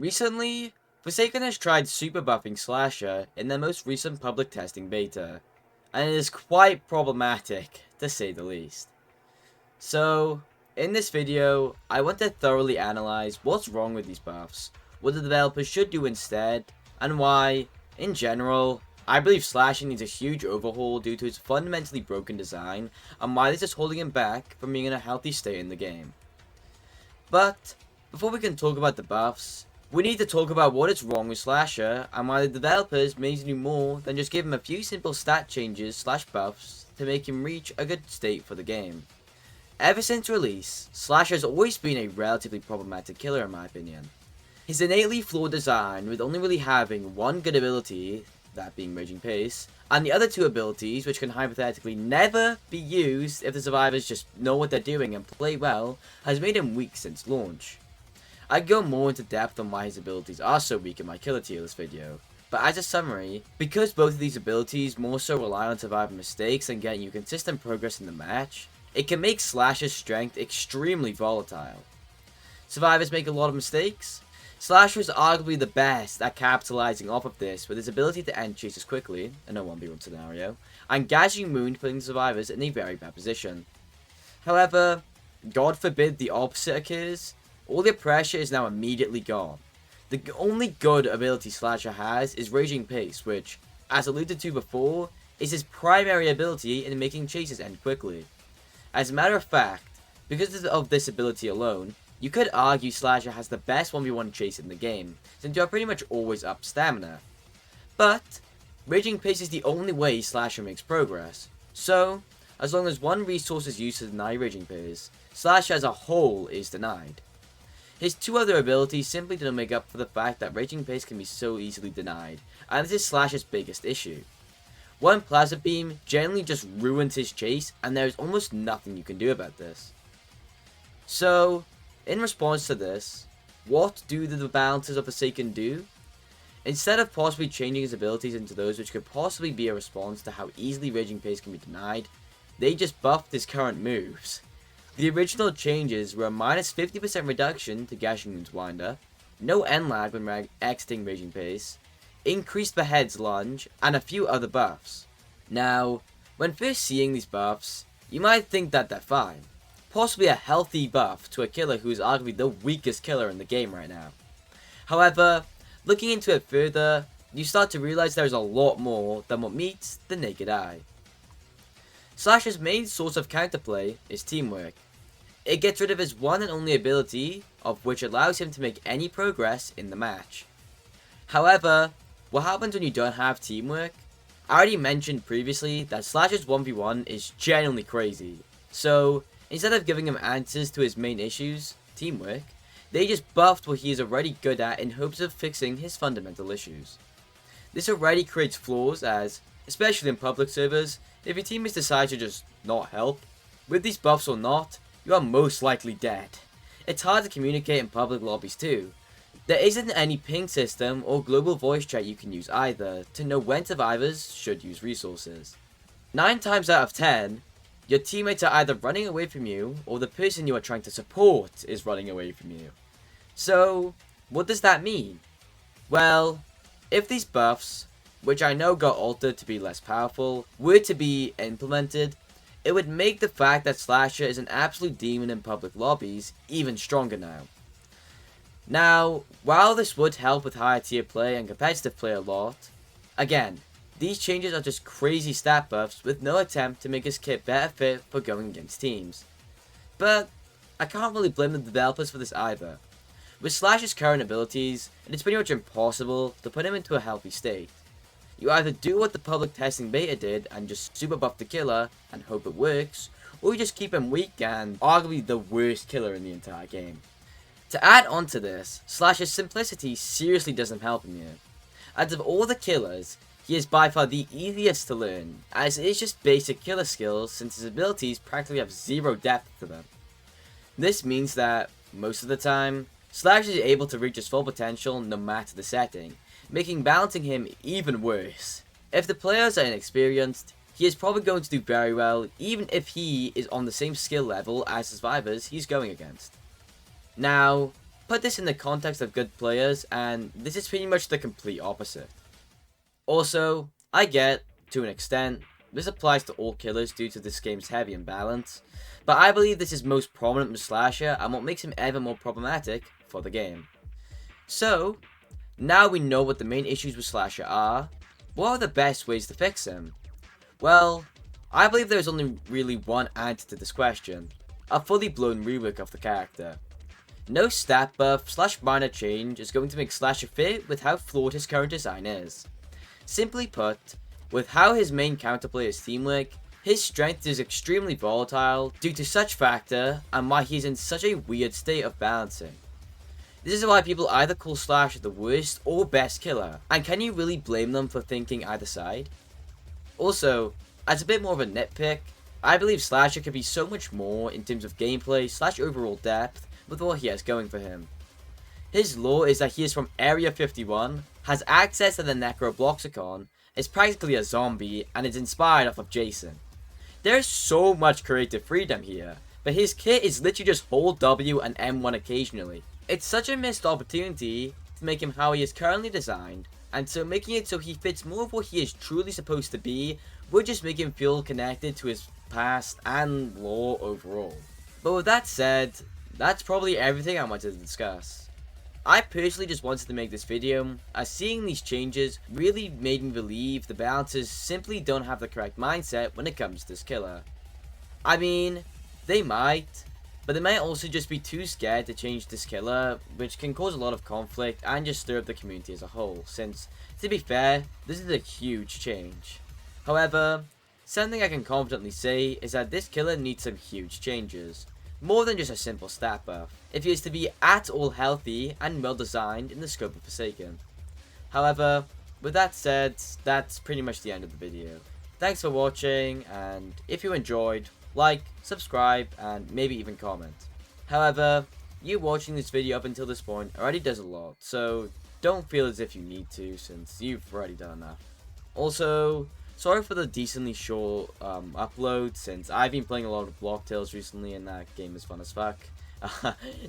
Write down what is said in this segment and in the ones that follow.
Recently, Forsaken has tried super buffing Slasher in their most recent public testing beta, and it is quite problematic, to say the least. So, in this video, I want to thoroughly analyze what's wrong with these buffs, what the developers should do instead, and why, in general, I believe Slasher needs a huge overhaul due to its fundamentally broken design, and why this is holding him back from being in a healthy state in the game. But, before we can talk about the buffs, we need to talk about what is wrong with Slasher, and why the developers may need to do more than just give him a few simple stat changes / buffs to make him reach a good state for the game. Ever since release, Slasher has always been a relatively problematic killer in my opinion. His innately flawed design, with only really having one good ability, that being Raging Pace, and the other two abilities which can hypothetically never be used if the survivors just know what they're doing and play well, has made him weak since launch. I go more into depth on why his abilities are so weak in my killer tier list video, but as a summary, because both of these abilities more so rely on surviving mistakes and getting you consistent progress in the match, it can make Slasher's strength extremely volatile. Survivors make a lot of mistakes. Slasher is arguably the best at capitalizing off of this with his ability to end chases quickly, in a 1v1 scenario, and Gazing Moon putting survivors in a very bad position. However, God forbid the opposite occurs, all the pressure is now immediately gone. The only good ability Slasher has is Raging Pace, which, as alluded to before, is his primary ability in making chases end quickly. As a matter of fact, because of this ability alone, you could argue Slasher has the best 1v1 chase in the game, since you are pretty much always up stamina. But, Raging Pace is the only way Slasher makes progress, so, as long as one resource is used to deny Raging Pace, Slasher as a whole is denied. His two other abilities simply don't make up for the fact that Raging Pace can be so easily denied, and this is Slasher's biggest issue. One Plasma Beam generally just ruins his chase, and there is almost nothing you can do about this. So, in response to this, what do the balancers of Forsaken do? Instead of possibly changing his abilities into those which could possibly be a response to how easily Raging Pace can be denied, they just buffed his current moves. The original changes were a minus 50% reduction to Gashing Moon's Winder, no end lag when exiting Raging Pace, increased the head's lunge, and a few other buffs. Now, when first seeing these buffs, you might think that they're fine. Possibly a healthy buff to a killer who is arguably the weakest killer in the game right now. However, looking into it further, you start to realize there's a lot more than what meets the naked eye. Slasher's main source of counterplay is teamwork. It gets rid of his one and only ability, of which allows him to make any progress in the match. However, what happens when you don't have teamwork? I already mentioned previously that Slasher's 1v1 is genuinely crazy, so instead of giving him answers to his main issues, teamwork, they just buffed what he is already good at in hopes of fixing his fundamental issues. This already creates flaws as, especially in public servers, if your teammates decide to just not help, with these buffs or not, you are most likely dead. It's hard to communicate in public lobbies too. There isn't any ping system or global voice chat you can use either to know when survivors should use resources. 9 times out of 10, your teammates are either running away from you or the person you are trying to support is running away from you. So, what does that mean? Well, if these buffs, which I know got altered to be less powerful, were to be implemented, it would make the fact that Slasher is an absolute demon in public lobbies even stronger now. Now, while this would help with higher tier play and competitive play a lot, again, these changes are just crazy stat buffs with no attempt to make his kit better fit for going against teams. But, I can't really blame the developers for this either. With Slasher's current abilities, it is pretty much impossible to put him into a healthy state. You either do what the public testing beta did and just super buff the killer and hope it works, or you just keep him weak and arguably the worst killer in the entire game. To add on to this, Slasher's simplicity seriously doesn't help him here. Out of all the killers, he is by far the easiest to learn, as it is just basic killer skills since his abilities practically have zero depth to them. This means that, most of the time, Slasher is able to reach his full potential no matter the setting, making balancing him even worse. If the players are inexperienced, he is probably going to do very well even if he is on the same skill level as the survivors he's going against. Now, Put this in the context of good players, and this is pretty much the complete opposite. Also, I get, to an extent, this applies to all killers due to this game's heavy imbalance, but I believe this is most prominent with Slasher and what makes him ever more problematic for the game. So, now we know what the main issues with Slasher are, what are the best ways to fix him? Well, I believe there is only really one answer to this question: a fully blown rework of the character. No stat buff / minor change is going to make Slasher fit with how flawed his current design is. Simply put, with how his main counterplay is teamwork, his strength is extremely volatile due to such factor and why he is in such a weird state of balancing. This is why people either call Slasher the worst or best killer, and can you really blame them for thinking either side? Also, as a bit more of a nitpick, I believe Slasher could be so much more in terms of gameplay / overall depth with what he has going for him. His lore is that he is from Area 51, has access to the Necrobloxicon, is practically a zombie, and is inspired off of Jason. There is so much creative freedom here, but his kit is literally just hold W and M1 occasionally. It's such a missed opportunity to make him how he is currently designed, and so making it so he fits more of what he is truly supposed to be would just make him feel connected to his past and lore overall. But with that said, that's probably everything I wanted to discuss. I personally just wanted to make this video, as seeing these changes really made me believe the balancers simply don't have the correct mindset when it comes to this killer. I mean, they might, but they might also just be too scared to change this killer, which can cause a lot of conflict and just stir up the community as a whole, since, to be fair, this is a huge change. However, something I can confidently say is that this killer needs some huge changes, more than just a simple stat buff, if he is to be at all healthy and well designed in the scope of Forsaken. However, with that said, that's pretty much the end of the video. Thanks for watching, and if you enjoyed, like, subscribe, and maybe even comment. However, you watching this video up until this point already does a lot, so don't feel as if you need to, since you've already done enough. Also, sorry for the decently short upload, since I've been playing a lot of Block Tales recently, and that game is fun as fuck.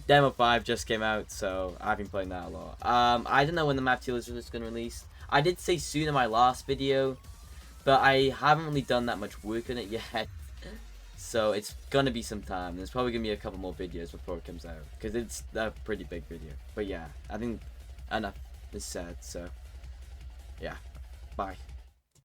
Demo 5 just came out, so I've been playing that a lot. I don't know when the map tier list is going to release. I did say soon in my last video, but I haven't really done that much work on it yet. So it's gonna be some time. There's probably gonna be a couple more videos before it comes out, because it's a pretty big video. But yeah, I think enough is said, so yeah, bye.